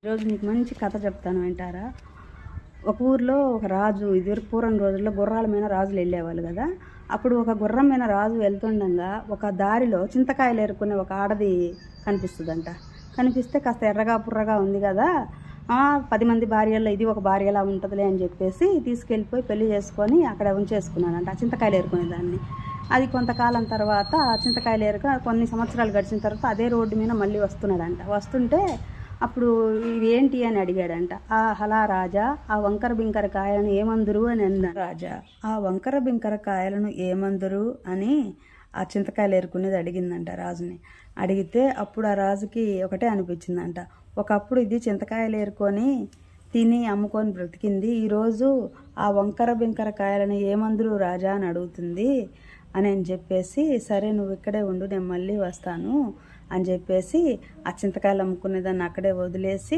ఈరోజు మీకు మంచి కథ చెప్తాను వింటారా. ఒక ఊర్లో ఒక రాజు, ఇదివరకు పూర్వం రోజుల్లో గుర్రాల మీద రాజులు వెళ్ళేవాళ్ళు కదా. అప్పుడు ఒక గుర్రం మీద రాజు వెళ్తుండగా ఒక దారిలో చింతకాయలు ఏరుకునే ఒక ఆడది కనిపిస్తుందంట. కనిపిస్తే కాస్త ఎర్రగా పుర్రగా ఉంది కదా, 10 మంది భార్యల్లో ఇది ఒక భార్యలా ఉంటుందిలే అని చెప్పేసి తీసుకెళ్ళిపోయి పెళ్లి చేసుకొని అక్కడ ఉంచేసుకున్నాడంట ఆ చింతకాయలు ఏరుకునేదాన్ని. అది కొంతకాలం తర్వాత చింతకాయలు ఏరుక కొన్ని సంవత్సరాలు గడిచిన తర్వాత అదే రోడ్డు మీద మళ్ళీ వస్తున్నాడంట. వస్తుంటే అప్పుడు ఇవి ఏంటి అని అడిగాడంట. హలా రాజా, ఆ వంకర బింకర కాయలను ఏమందురు అని అన్నాడు. రాజా, ఆ వంకర బింకర కాయలను ఏమందురు అని ఆ చింతకాయలు ఏరుకునేది అడిగిందంట రాజుని. అడిగితే అప్పుడు ఆ రాజుకి ఒకటే అనిపించిందంట, ఒకప్పుడు ఇది చింతకాయలు ఏరుకొని తిని అమ్ముకొని బ్రతికింది, ఈరోజు ఆ వంకర బింకర కాయలను ఏమందురు రాజా అని అడుగుతుంది అని చెప్పేసి, సరే నువ్వు ఇక్కడే ఉండు, నేను మళ్ళీ వస్తాను అని చెప్పేసి ఆ చింతకాయలు అమ్ముకునేదాన్ని అక్కడే వదిలేసి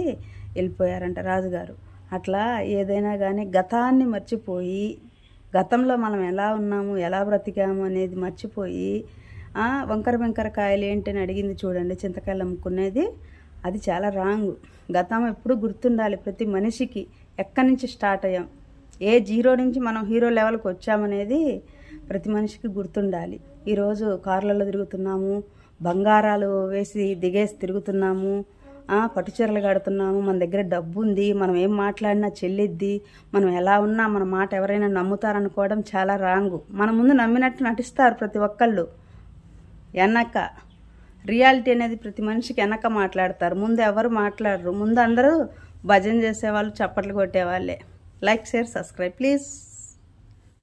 వెళ్ళిపోయారంట రాజుగారు. అట్లా ఏదైనా కానీ గతాన్ని మర్చిపోయి, గతంలో మనం ఎలా ఉన్నాము, ఎలా బ్రతికాము అనేది మర్చిపోయి వంకర వెంకర కాయలు ఏంటని అడిగింది చూడండి చింతకాయలు అమ్ముకునేది, అది చాలా రాంగ్. గతం ఎప్పుడు గుర్తుండాలి ప్రతి మనిషికి. ఎక్కడి నుంచి స్టార్ట్ అయ్యాం, ఏ జీరో నుంచి మనం హీరో లెవెల్కి వచ్చామనేది ప్రతి మనిషికి గుర్తుండాలి. ఈరోజు కార్లలో తిరుగుతున్నాము, బంగారాలు వేసి దిగేసి తిరుగుతున్నాము, పట్టుచీరలు కడుతున్నాము, మన దగ్గర డబ్బు ఉంది, మనం ఏం మాట్లాడినా చెల్లిద్ది, మనం ఎలా ఉన్నా మన మాట ఎవరైనా నమ్ముతారనుకోవడం చాలా రాంగు. మన ముందు నమ్మినట్టు నటిస్తారు ప్రతి ఒక్కళ్ళు, వెనక రియాలిటీ అనేది ప్రతి మనిషికి వెనక మాట్లాడతారు, ముందు ఎవరు మాట్లాడరు. ముందు అందరూ భజన చేసేవాళ్ళు, చప్పట్లు కొట్టేవాళ్ళే. Like, share, subscribe please.